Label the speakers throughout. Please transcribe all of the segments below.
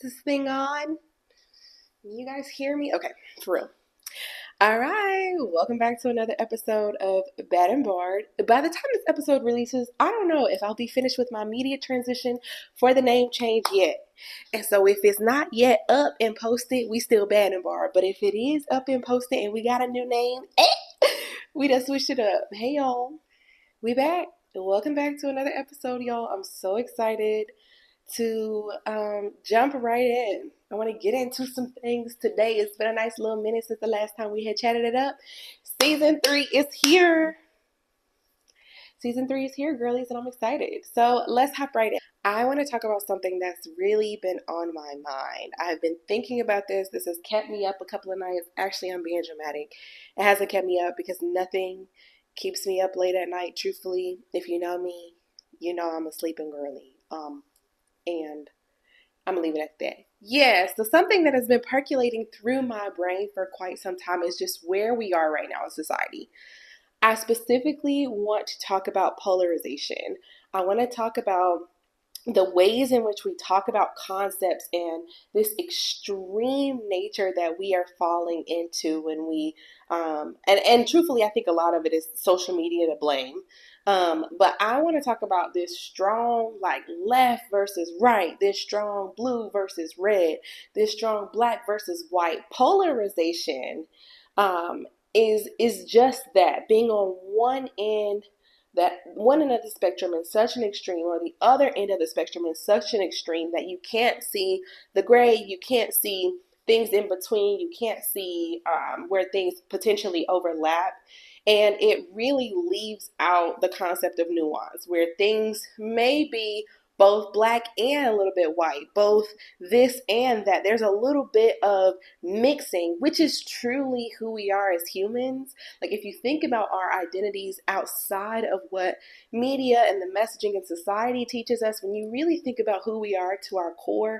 Speaker 1: this thing on? You guys hear me? Okay, for real. All right, welcome back to another episode of Bad and Barred. By the time this episode releases, I don't know if I'll be finished with my media transition for the name change yet. And so if it's not yet up and posted, we still Bad and Barred. But if it is up and posted and we got a new name, we done switched it up. Hey y'all, we back. Welcome back to another episode, y'all. I'm so excited to jump right in. I want to get into some things today. It's been a nice little minute since the last time we had chatted it up. Season 3 is here. Season 3 is here, girlies, and I'm excited. So let's hop right in. I want to talk about something that's really been on my mind. I've been thinking about this. This has kept me up a couple of nights. Actually, I'm being dramatic. It hasn't kept me up because nothing keeps me up late at night, truthfully. If you know me, you know I'm a sleeping girly. And I'm gonna leave it at that. Yeah, so something that has been percolating through my brain for quite some time is just where we are right now in society. I specifically want to talk about polarization. I want to talk about the ways in which we talk about concepts and this extreme nature that we are falling into when we and truthfully I think a lot of it is social media to blame, but I want to talk about this strong like left versus right, this strong blue versus red, this strong black versus white polarization. Um, is just that being on one end, that one end of the spectrum in such an extreme, or the other end of the spectrum in such an extreme that you can't see the gray, you can't see things in between, you can't see where things potentially overlap. And it really leaves out the concept of nuance, where things may be both black and a little bit white, both this and that. There's a little bit of mixing, which is truly who we are as humans. Like if you think about our identities outside of what media and the messaging in society teaches us, when you really think about who we are to our core,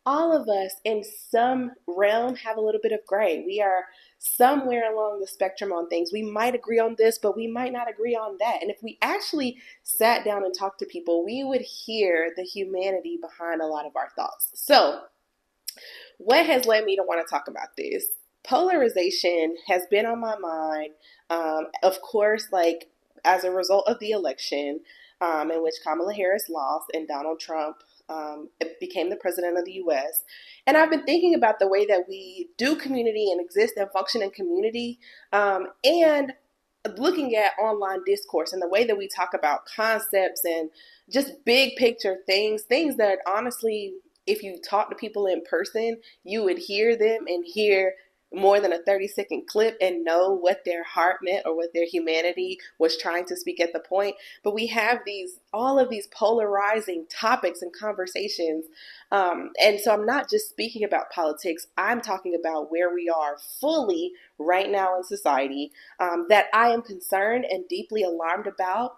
Speaker 1: all of us in some realm have a little bit of gray. We are somewhere along the spectrum on things. We might agree on this, but we might not agree on that. And if we actually sat down and talked to people, we would hear the humanity behind a lot of our thoughts. So, what has led me to want to talk about this? Polarization has been on my mind, of course, like as a result of the election in which Kamala Harris lost and Donald Trump became the president of the US. And I've been thinking about the way that we do community and exist and function in community, and looking at online discourse and the way that we talk about concepts and just big picture things that honestly, if you talk to people in person, you would hear them and hear more than a 30-second clip and know what their heart meant or what their humanity was trying to speak at the point. But we have all of these polarizing topics and conversations. And so I'm not just speaking about politics. I'm talking about where we are fully right now in society, that I am concerned and deeply alarmed about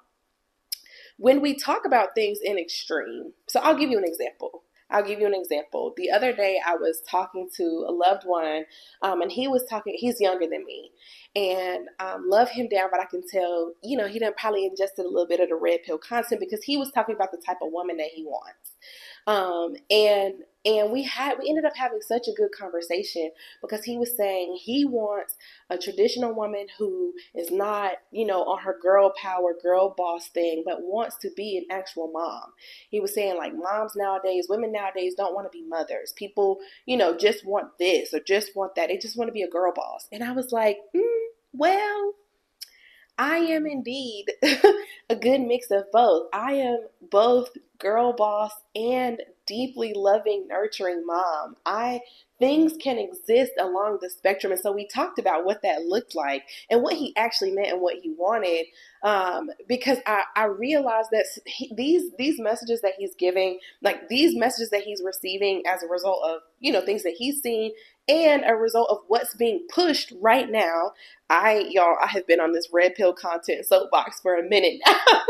Speaker 1: when we talk about things in extreme. So I'll give you an example. The other day, I was talking to a loved one, and he's younger than me, and love him down, but I can tell, he done probably ingested a little bit of the red pill content because he was talking about the type of woman that he wants. And we ended up having such a good conversation because he was saying he wants a traditional woman who is not, on her girl power, girl boss thing, but wants to be an actual mom. He was saying like women nowadays don't want to be mothers. People, just want this or just want that. They just want to be a girl boss. And I was like, well, I am indeed a good mix of both. I am both girl boss and deeply loving, nurturing mom. Things can exist along the spectrum, and so we talked about what that looked like and what he actually meant and what he wanted. Because I realized that these messages that he's giving, like these messages that he's receiving as a result of things that he's seen and a result of what's being pushed right now. I have been on this red pill content soapbox for a minute now.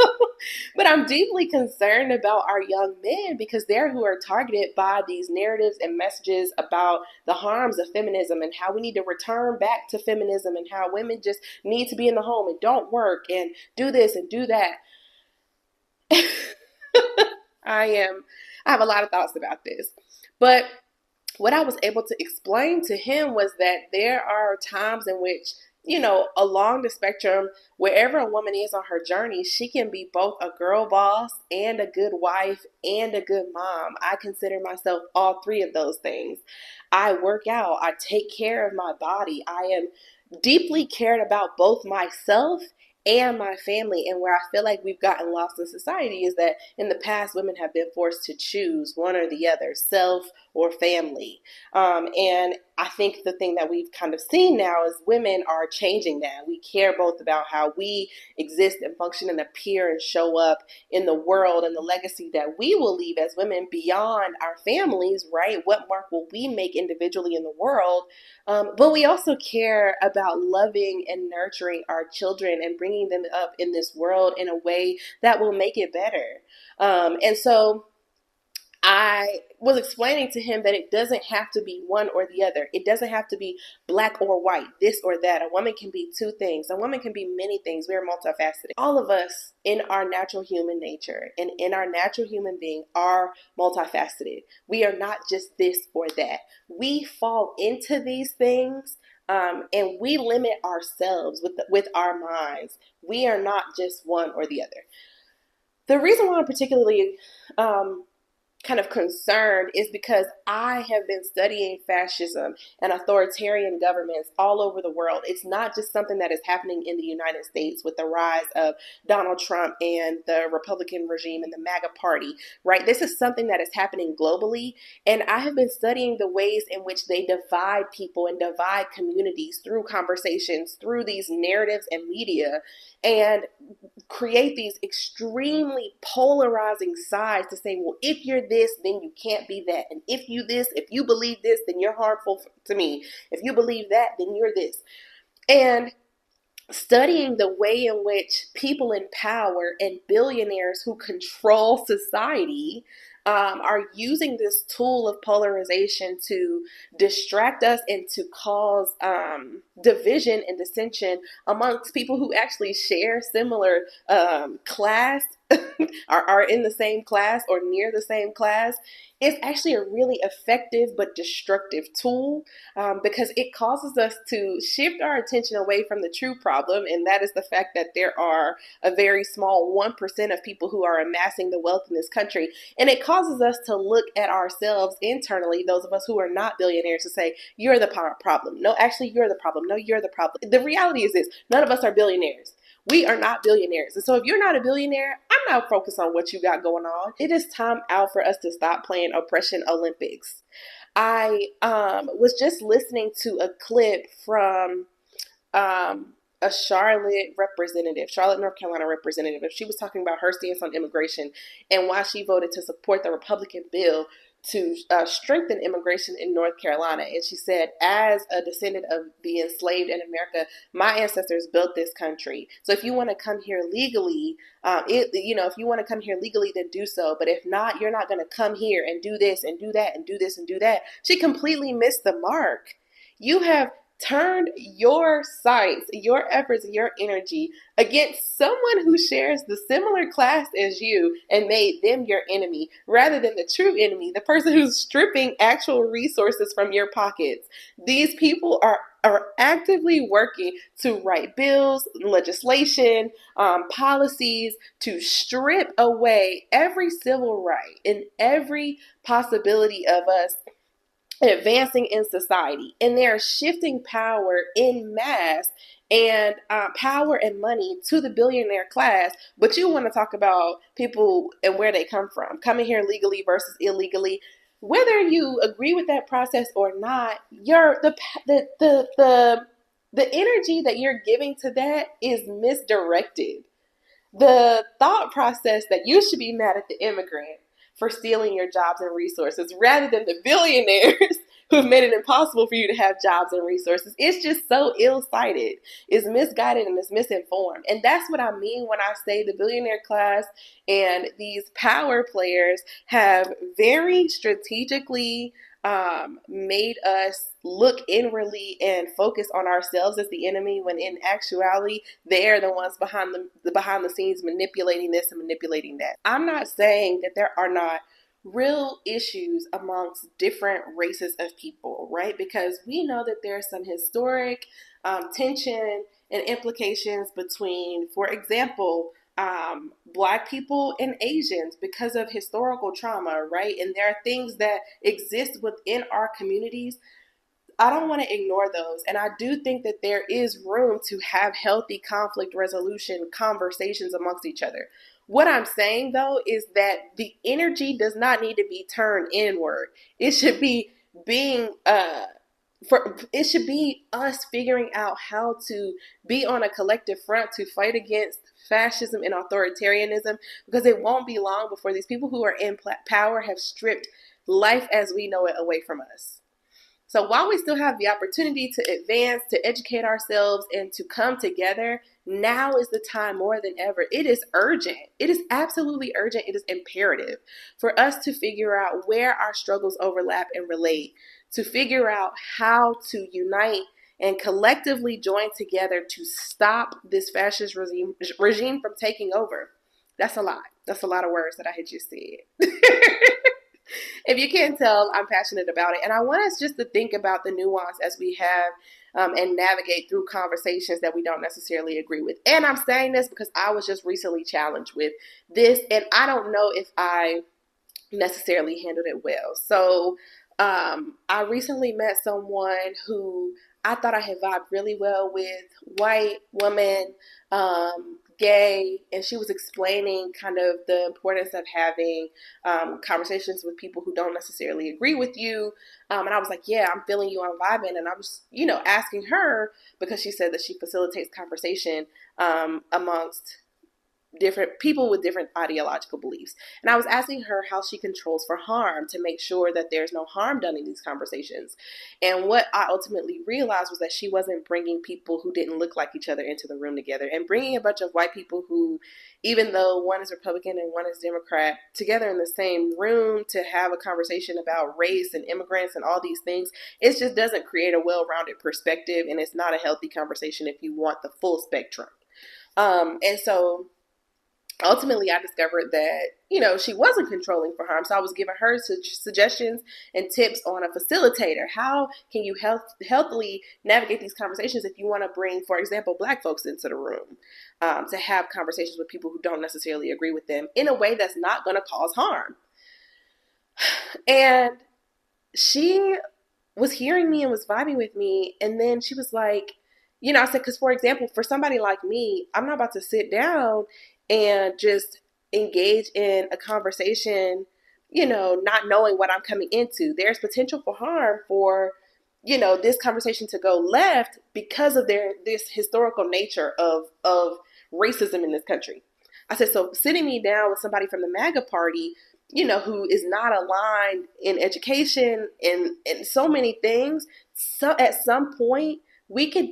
Speaker 1: But I'm deeply concerned about our young men because they're who are targeted by these narratives and messages about the harms of feminism and how we need to return back to feminism and how women just need to be in the home and don't work and do this and do that. I have a lot of thoughts about this. But what I was able to explain to him was that there are times in which, along the spectrum, wherever a woman is on her journey, she can be both a girl boss and a good wife and a good mom. I consider myself all three of those things. I work out, I take care of my body, I am deeply cared about both myself and my family. And where I feel like we've gotten lost in society is that in the past, women have been forced to choose one or the other, self or family. And I think the thing that we've kind of seen now is women are changing that. We care both about how we exist and function and appear and show up in the world and the legacy that we will leave as women beyond our families, right? What mark will we make individually in the world? But we also care about loving and nurturing our children and bringing them up in this world in a way that will make it better. And so I was explaining to him that it doesn't have to be one or the other. It doesn't have to be black or white, this or that. A woman can be two things. A woman can be many things. We are multifaceted. All of us in our natural human nature and in our natural human being are multifaceted. We are not just this or that. We fall into these things and we limit ourselves with our minds. We are not just one or the other. The reason why I'm particularly kind of concerned is because I have been studying fascism and authoritarian governments all over the world. It's not just something that is happening in the United States with the rise of Donald Trump and the Republican regime and the MAGA party, right? This is something that is happening globally. And I have been studying the ways in which they divide people and divide communities through conversations, through these narratives and media, and create these extremely polarizing sides to say, well, if you're this, then you can't be that. And if you believe this, then you're harmful to me. If you believe that, then you're this. And studying the way in which people in power and billionaires who control society are using this tool of polarization to distract us and to cause division and dissension amongst people who actually share similar class, are in the same class or near the same class. It's actually a really effective but destructive tool because it causes us to shift our attention away from the true problem, and that is the fact that there are a very small 1% of people who are amassing the wealth in this country. And it causes us to look at ourselves internally, those of us who are not billionaires, to say, you're the problem. No, actually, you're the problem. No, you're the problem. The reality is this: none of us are billionaires. We are not billionaires. And so if you're not a billionaire, I'm not focused on what you got going on. It is time out for us to stop playing Oppression Olympics. I was just listening to a clip from a Charlotte, North Carolina representative. She was talking about her stance on immigration and why she voted to support the Republican bill to strengthen immigration in North Carolina. And she said, as a descendant of the enslaved in America, my ancestors built this country. So if you want to come here legally, if you want to come here legally, then do so. But if not, you're not going to come here and do this and do that and do this and do that. She completely missed the mark. You have turned your sights, your efforts, and your energy against someone who shares the similar class as you and made them your enemy rather than the true enemy, the person who's stripping actual resources from your pockets. These people are actively working to write bills, legislation, policies to strip away every civil right and every possibility of us advancing in society. And they're shifting power in mass and power and money to the billionaire class. But you want to talk about people and where they come from, coming here legally versus illegally. Whether you agree with that process or not, the energy that you're giving to that is misdirected. The thought process that you should be mad at the immigrant for stealing your jobs and resources rather than the billionaires who've made it impossible for you to have jobs and resources. It's just so ill-sighted. It's misguided and it's misinformed. And that's what I mean when I say the billionaire class and these power players have very strategically made us look inwardly and focus on ourselves as the enemy, when in actuality they're the ones behind the scenes manipulating this and manipulating that. I'm not saying that there are not real issues amongst different races of people, right? Because we know that there's some historic tension and implications between, for example, Black people and Asians because of historical trauma, right? And there are things that exist within our communities. I don't want to ignore those. And I do think that there is room to have healthy conflict resolution conversations amongst each other. What I'm saying though is that the energy does not need to be turned inward. It should be being it should be us figuring out how to be on a collective front to fight against fascism and authoritarianism, because it won't be long before these people who are in power have stripped life as we know it away from us. So while we still have the opportunity to advance, to educate ourselves, and to come together, now is the time more than ever. It is urgent. It is absolutely urgent. It is imperative for us to figure out where our struggles overlap and relate, to figure out how to unite and collectively join together to stop this fascist regime from taking over. That's a lot. That's a lot of words that I had just said. If you can't tell, I'm passionate about it. And I want us just to think about the nuance as we have and navigate through conversations that we don't necessarily agree with. And I'm saying this because I was just recently challenged with this, and I don't know if I necessarily handled it well. So I recently met someone who I thought I had vibed really well with, white woman, gay, and she was explaining kind of the importance of having conversations with people who don't necessarily agree with you. And I was like, yeah, I'm feeling you, I'm vibing. And I was, asking her, because she said that she facilitates conversation amongst different people with different ideological beliefs. And I was asking her how she controls for harm to make sure that there's no harm done in these conversations. And what I ultimately realized was that she wasn't bringing people who didn't look like each other into the room together, and bringing a bunch of white people who, even though one is Republican and one is Democrat, together in the same room to have a conversation about race and immigrants and all these things. It just doesn't create a well-rounded perspective, and it's not a healthy conversation if you want the full spectrum. And so ultimately, I discovered that, she wasn't controlling for harm. So I was giving her suggestions and tips on a facilitator. How can you healthily navigate these conversations if you want to bring, for example, Black folks into the room to have conversations with people who don't necessarily agree with them in a way that's not going to cause harm? And she was hearing me and was vibing with me. And then she was like, I said, because, for example, for somebody like me, I'm not about to sit down and just engage in a conversation, not knowing what I'm coming into. There's potential for harm for, this conversation to go left because of this historical nature of racism in this country. I said, so sitting me down with somebody from the MAGA party, who is not aligned in education and so many things, so at some point we could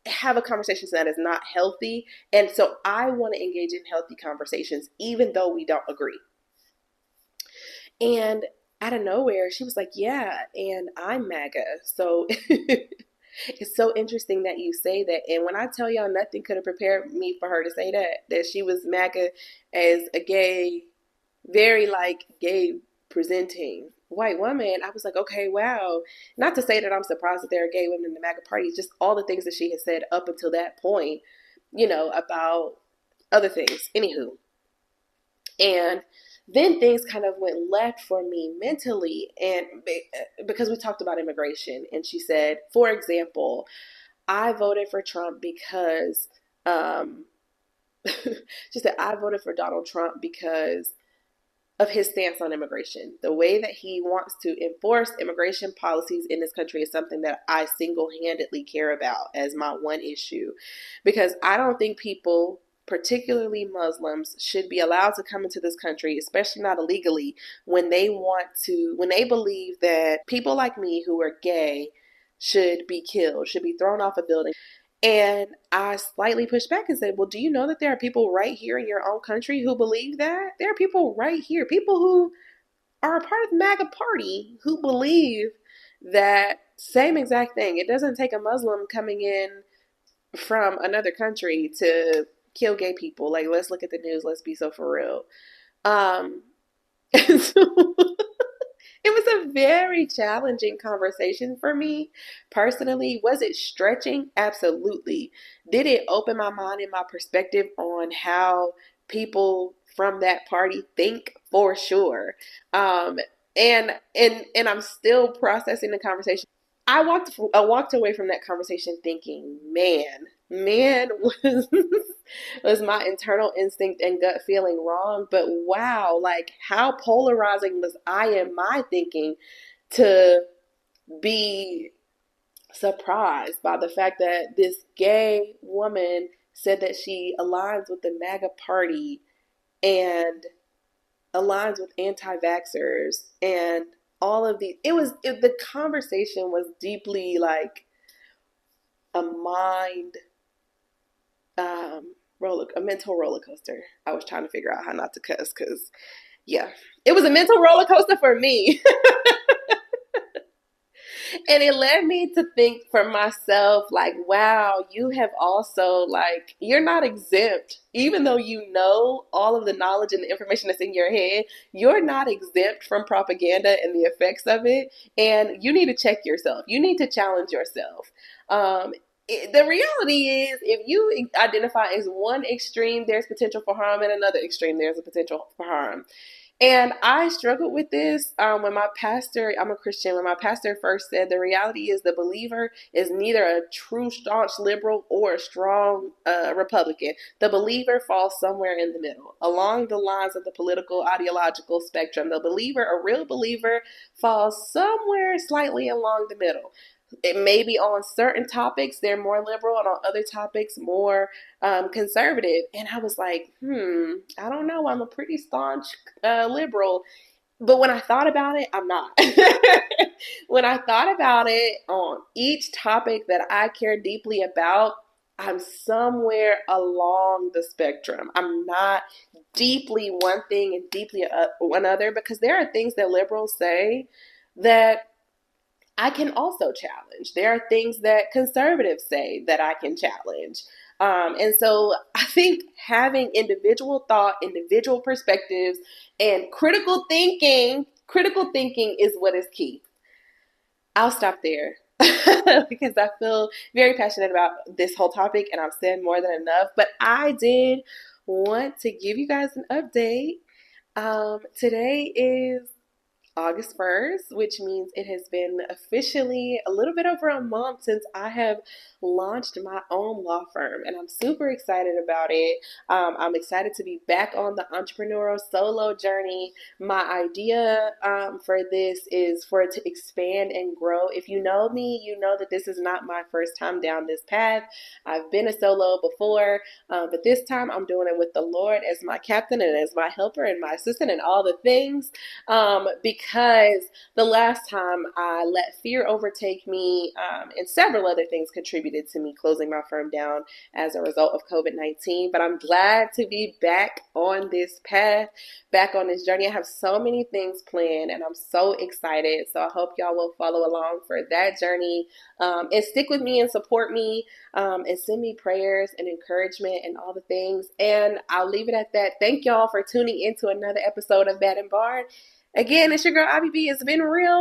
Speaker 1: have a conversation that is not healthy. And so I want to engage in healthy conversations, even though we don't agree. And out of nowhere, she was like, yeah, and I'm MAGA. So it's so interesting that you say that. And when I tell y'all, nothing could have prepared me for her to say that she was MAGA as a gay, very gay presenting white woman. I was like, okay, wow. Not to say that I'm surprised that there are gay women in the MAGA party, just all the things that she had said up until that point, about other things. Anywho. And then things kind of went left for me mentally, and because we talked about immigration, and she said, for example, I voted for Trump because, she said, I voted for Donald Trump because of his stance on immigration. The way that he wants to enforce immigration policies in this country is something that I single-handedly care about as my one issue, because I don't think people, particularly Muslims, should be allowed to come into this country, especially not illegally, when they believe that people like me who are gay should be killed, should be thrown off a building. And I slightly pushed back and said, well, do you know that there are people right here in your own country who believe that? There are people right here, people who are a part of the MAGA party who believe that same exact thing. It doesn't take a Muslim coming in from another country to kill gay people. Let's look at the news. Let's be so for real. And so it was a very challenging conversation for me personally. Was it stretching? Absolutely. Did it open my mind and my perspective on how people from that party think? For sure. Um, and I'm still processing the conversation. I walked away from that conversation thinking, man, was was my internal instinct and gut feeling wrong? But wow, like how polarizing was I in my thinking to be surprised by the fact that this gay woman said that she aligns with the MAGA party and aligns with anti-vaxxers and all of these. The conversation was deeply like a mind a mental roller coaster. I was trying to figure out how not to cuss because yeah, it was a mental roller coaster for me. And it led me to think for myself, like, wow, you have also, like, you're not exempt. Even though you know all of the knowledge and the information that's in your head, you're not exempt from propaganda and the effects of it. And you need to check yourself. You need to challenge yourself. The reality is, if you identify as one extreme, there's potential for harm, and another extreme, there's a potential for harm. And I struggled with this when my pastor, I'm a Christian, when my pastor first said the reality is the believer is neither a true staunch liberal or a strong Republican. The believer falls somewhere in the middle, along the lines of the political ideological spectrum. The believer, a real believer, falls somewhere slightly along the middle. It may be on certain topics they're more liberal, and on other topics more conservative. And I was like, I don't know. I'm a pretty staunch liberal, but when I thought about it, I'm not. When I thought about it on each topic that I care deeply about, I'm somewhere along the spectrum. I'm not deeply one thing and deeply one other, because there are things that liberals say that I can also challenge. There are things that conservatives say that I can challenge. And so I think having individual thought, individual perspectives, and critical thinking is what is key. I'll stop there because I feel very passionate about this whole topic and I've said more than enough. But I did want to give you guys an update. Today is August 1st, which means it has been officially a little bit over a month since I have launched my own law firm, and I'm super excited about it. I'm excited to be back on the entrepreneurial solo journey. My idea for this is for it to expand and grow. If you know me, you know that this is not my first time down this path. I've been a solo before, but this time I'm doing it with the Lord as my captain and as my helper and my assistant and all the things. Because the last time I let fear overtake me, and several other things contributed to me closing my firm down as a result of COVID-19. But I'm glad to be back on this path, back on this journey. I have so many things planned and I'm so excited. So I hope y'all will follow along for that journey, and stick with me and support me, and send me prayers and encouragement and all the things. And I'll leave it at that. Thank y'all for tuning into another episode of Bad and Barred. Again, it's your girl Ivy B. It's been real.